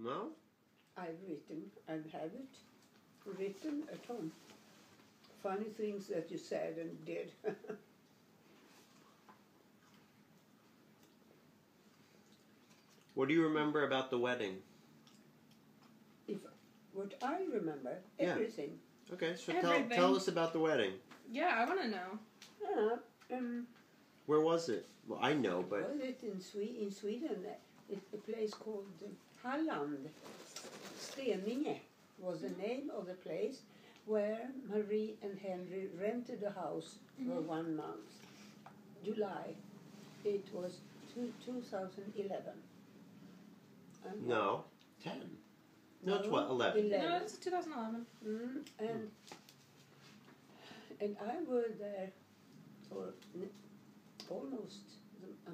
No? I have it written at home. Funny things that you said and did. What do you remember about the wedding? What I remember, Yeah. everything. Okay, so Everything. tell us about the wedding. Yeah, I want to know. Where was it? Well, I know, but... Was it in Sweden? A place called Halland. Steninge was the name of the place where Marie and Henry rented a house for 1 month. July. It was 2011. No, 10. No, 11. No, it's 2011. And I was there for almost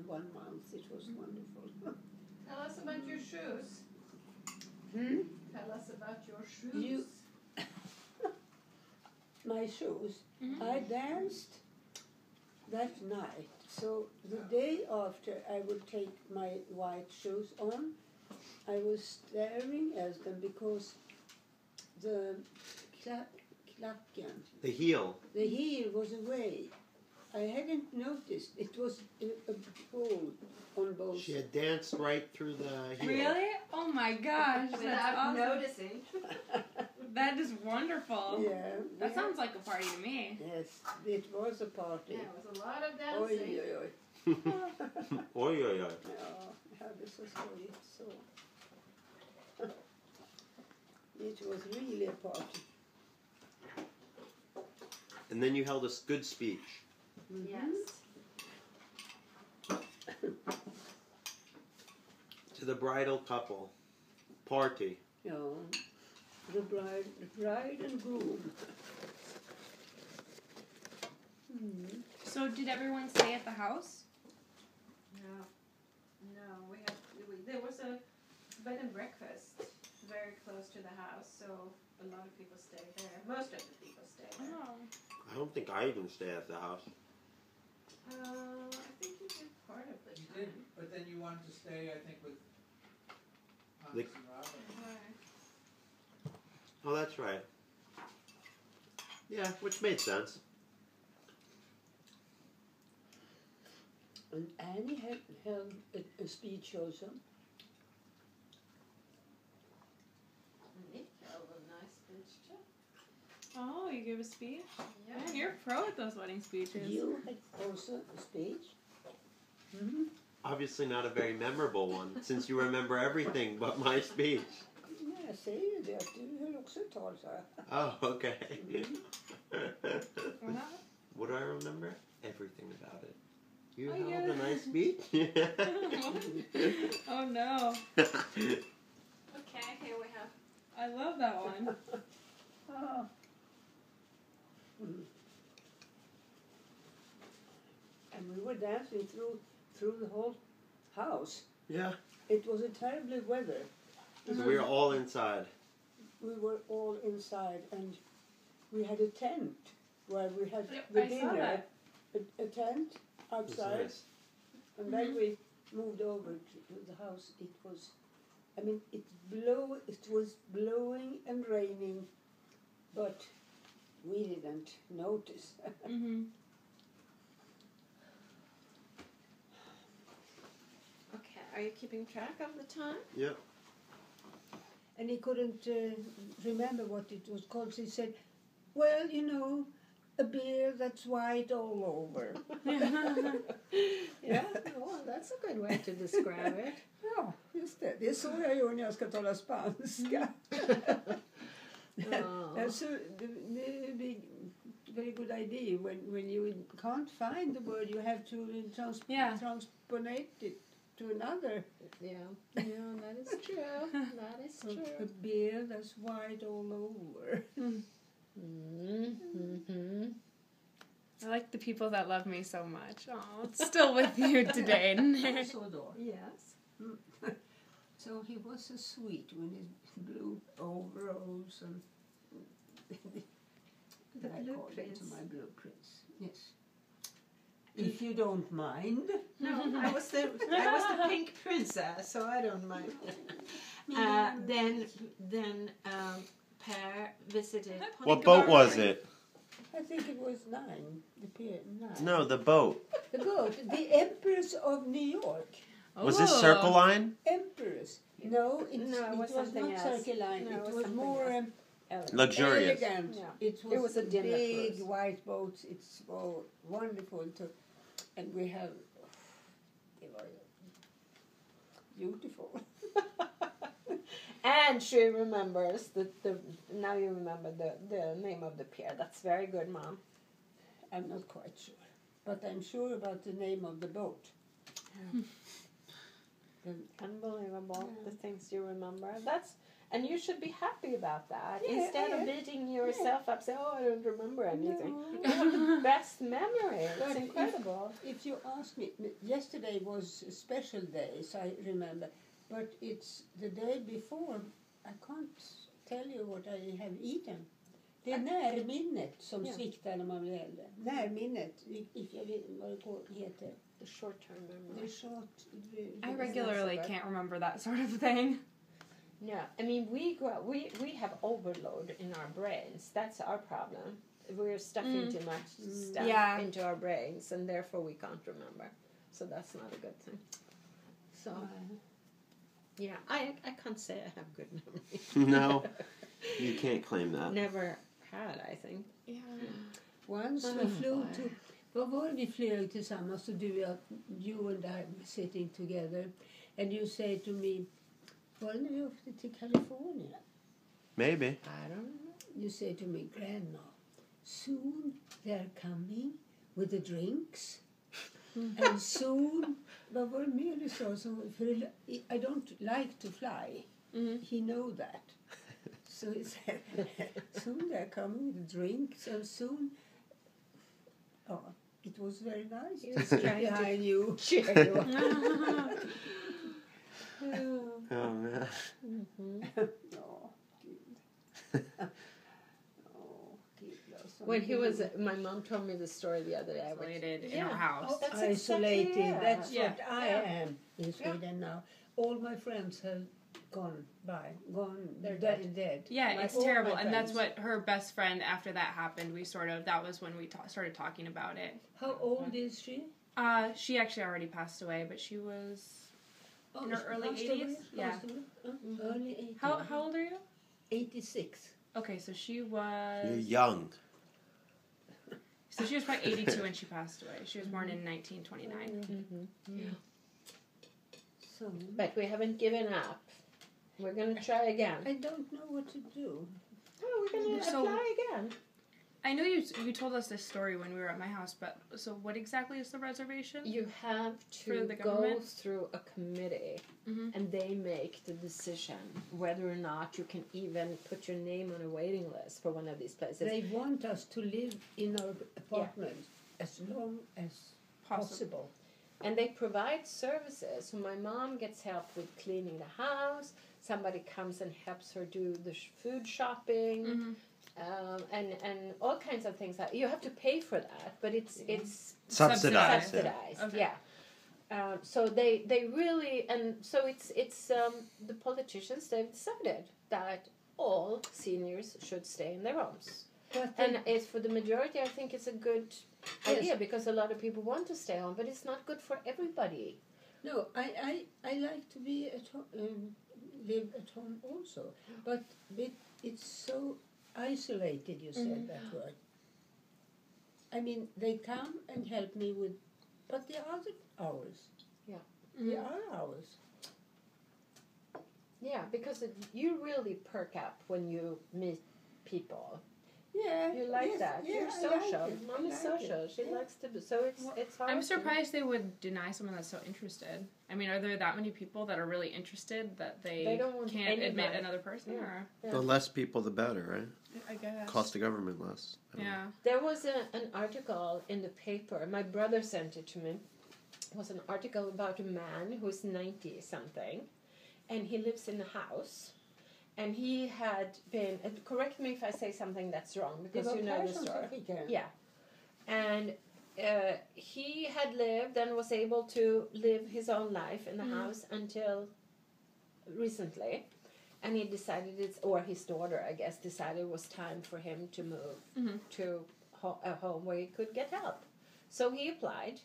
1 month. It was wonderful. Tell us about your shoes. Tell us about your shoes. My shoes. I danced that night. So the day after I would take my white shoes on, I was staring at them because the klacken, The heel. the heel was away. I hadn't noticed. It was a hole on both. She had danced right through the heel. Really? Oh my gosh, that's Without awesome. noticing. That is wonderful. Yeah. That sounds like a party to me. Yes, it was a party. Yeah, it was a lot of Oj, dancing. oj, oj. Oj, oj, oj. Ja, jag hade så skojigt så. It was really a party. And then you held a good speech. Yes. To the bridal couple. Party. Ja, the bride and groom. So did everyone stay at the house? No, there was a bed and breakfast very close to the house, so a lot of people stayed there. Most of the people stayed there. Oh. I don't think I even stay at the house. I think you did part of the You time. did, but then you wanted to stay, I think, with Hans The- and Robin. Right. Oh, that's right. Yeah, which made sense. And Annie had held a speech also. Nick held a nice speech too. Oh, you gave a speech? Yeah. Man, you're a pro at those wedding speeches. You had also a speech. Obviously not a very memorable one, since you remember everything but my speech. Ja, jag säger ju det att du höll också ett tal, sa jag. Oh, okay. What? What do I remember? Everything about it. You Oh, held yeah. a nice speech? Oh no. Okay, here we have. I love that one. Oh. And we were dancing through the whole house. Yeah. It was a terrible weather. So we were all inside. We were all inside, and we had a tent where we had Yep, the I saw dinner. that. A tent It was outside, nice. and then we moved over to the house. It was, I mean, it was blowing and raining, but we didn't notice. Okay, are you keeping track of the time? Yep. And he couldn't remember what it was called. So he said, well, you know, a beer that's white all over. Yeah, well, that's a good way to describe it. Ja, just det. Det är så jag gör när jag ska tala spanska. So the very good idea. When you can't find the word, you have to transponate it to another. Yeah, that is true. That is A true. beer that's white all over. I like the people that love me so much. Oh, it's still with you today. Så då. Yes. So he was so sweet when his blue overalls and The I called blueprints. into my blueprints. Yes. if you don't mind. No, I was the pink princess, so I don't mind. Then Per visited. What boat was it? I think it was 9. The pier 9. No, the boat. The boat, the Empress of New York. Was it Circle Line? Empress. No, it was something not else. Circle Line. No, it it was was something more Luxurious. elegant. Yeah. It was a dinner big cruise. white boats. It's wonderful to, and we have. They were beautiful. And she remembers now you remember the name of the pier. That's very good, Mom. I'm not quite sure, but I'm sure about the name of the boat. Unbelievable, the things you remember. And you should be happy about that. Yeah, Instead of I am. beating yourself up, say, "Oh, I don't remember anything." No. You have the best memory. It's But incredible. If you ask me, yesterday was a special day, so I remember. But it's the day before. I can't tell you what I have eaten. Det är närminnet som sviktar när man blir äldre. Närminnet, jag vet vad det heter. The short-term memory. The short. I regularly can't remember that sort of thing. Yeah, I mean, we have overload in our brains. That's our problem. We're stuffing too much stuff into our brains, and therefore we can't remember. So that's not a good thing. So, yeah, I can't say I have good memory. No, you can't claim that. Never had, I think. Yeah. Once we flew to. Vad var vi flög tillsammans, så you and I sitting together, and you say to me, var när vi åkte till California? Maybe. I don't know. You say to me, Grandma, soon they're coming with the drinks. And soon, vad var det mer du sa? För I don't like to fly. He know that. So he said, soon they're coming with the drinks, and soon... Oh, it was very nice to sit behind you. Cheer you up. Oh man. Oh, Gud. Oh, Gud. When he was, my mom told me the story the other day. Isolated in our house. Oh, that's isolated. exactly it. That's Yeah. what I am in Sweden now. All my friends have gone. They're dead. Yeah, My- it's all terrible. my And that's friends. what her best friend, after that happened, that was when we started talking about it. How old is she? She actually already passed away, but she was in her early 80s? Yeah. Early 80s. How old are you? 86. Okay, so she was You're young. So she was probably 82 when she passed away. She was born in 1929. So But we haven't given up. We're going to try again. I don't know what to do. Oh, we're going to So- apply again. I know you told us this story when we were at my house, but so what exactly is the reservation? You have For to the go government? through a committee, Mhm. and they make the decision whether or not you can even put your name on a waiting list for one of these places. They want us to live in our apartment as long as possible. And they provide services. So my mom gets help with cleaning the house. Somebody comes and helps her do the food shopping. Mhm. And all kinds of things. You have to pay for that, but it's Subsidized. subsidized. Okay. Yeah. So they really, and so it's the politicians, they've decided that all seniors should stay in their homes. But And it's for the majority, I think it's a good idea because a lot of people want to stay home, but it's not good for everybody. no, I like to be at home, live at home also, but it's so isolated. You said that word. I mean, they come and help me with, but the other hours. Yeah. The other hours. Yeah, because you really perk up when you meet people. Yeah, You like yes, that. yeah, You're I like social. it. Mom I is like social. it. She Yeah. likes to be. So it's hard. I'm to- surprised they would deny someone that's so interested. I mean, are there that many people that are really interested that They don't want can't admit anybody. another person? Yeah. Or Yeah. The less people, the better, right? I guess. Cost the government less. I don't know. Yeah. There was an article in the paper. My brother sent it to me. It was an article about a man who's 90 something, and he lives in a house. And he had been. Correct me if I say something that's wrong, because you know the story. Yeah. And he had lived and was able to live his own life in the house until recently. And he decided or his daughter, I guess, decided it was time for him to move to a home where he could get help. So he applied,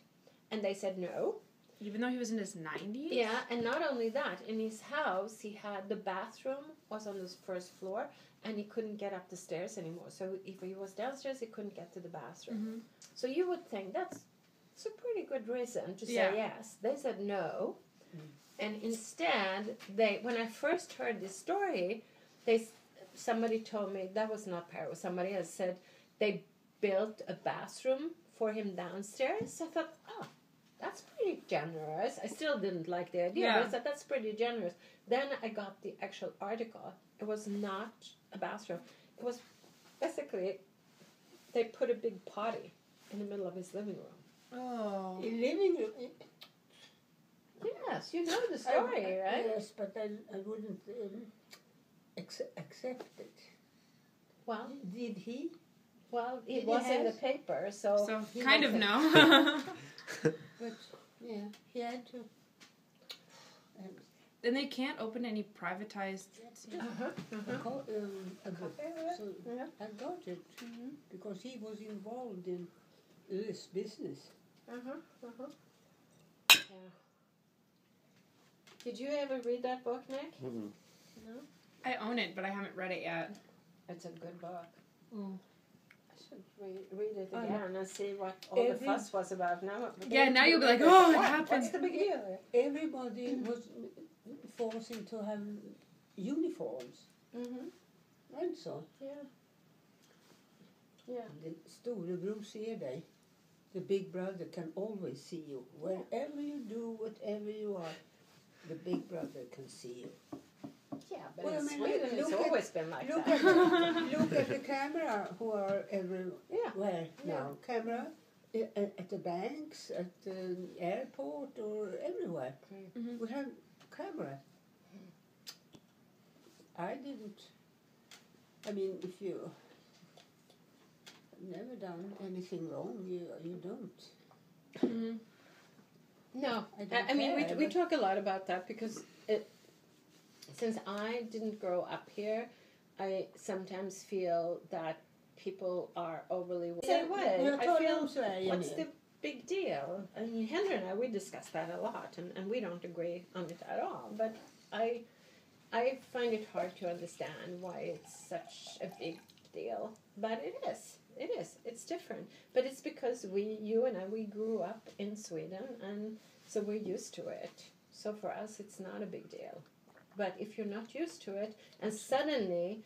and they said no. Even though he was in his 90s? Yeah, and not only that, in his house, he had the bathroom was on the first floor, and he couldn't get up the stairs anymore. So if he was downstairs, he couldn't get to the bathroom. So you would think that's a pretty good reason to say yes. They said no. And instead, when I first heard this story, somebody told me, that was not Paris, somebody else said they built a bathroom for him downstairs. I thought, that's pretty generous. I still didn't like the idea, but I said, that's pretty generous. Then I got the actual article. It was not a bathroom. It was basically, they put a big potty in the middle of his living room. Oh. In living room? Yes, you know the story, right? Yes, but I wouldn't accept it. Well, did he? Well, it was in the paper, so kind of no. But yeah, he had to. Then they can't open any privatized. I got it because he was involved in this business. Yeah. Did you ever read that book, Nick? Mm-hmm. No? I own it, but I haven't read it yet. It's a good book. Oh. I should read it again and see what all the fuss was about. Now you'll be like, oh, it happened. What's the big deal? Everybody was forcing to have uniforms. And so. Yeah. The storebror ser dig. The big brother can always see you. Wherever you do, whatever you are, the big brother can see you. Yeah, but in Sweden it's always been like that. Look at the camera who are everywhere now. Camera at the banks, at the airport, or everywhere. We have camera. I didn't. I mean, if you have never done anything wrong, you don't. No, I mean we talk a lot about that because since I didn't grow up here, I sometimes feel that people are overly. Say what? I feel what's the big deal? I mean, Henry and we discuss that a lot, and we don't agree on it at all. But I find it hard to understand why it's such a big deal. But it is. It is. It's different. But it's because you and I, we grew up in Sweden, and so we're used to it. So for us, it's not a big deal. But if you're not used to it, and suddenly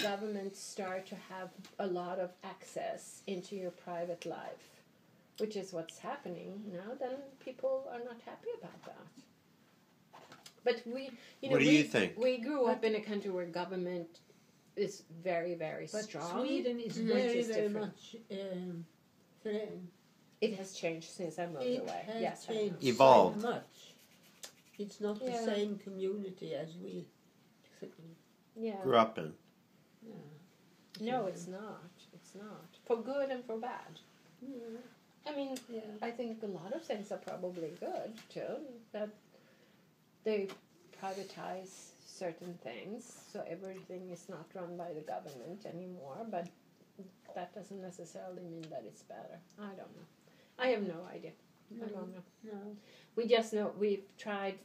governments start to have a lot of access into your private life, which is what's happening now, then people are not happy about that. But what do you think? We grew up in a country where government is very, very but strong. Sweden is very, very much. It has changed since I moved away. Yes, changed evolved. So much. It's not the same community as we grew up in. No, it's not. It's not. For good and for bad. I mean, I think a lot of things are probably good, too. That they privatize certain things, so everything is not run by the government anymore, but that doesn't necessarily mean that it's better. I don't know. I have no idea. I don't know. No. We just know we've tried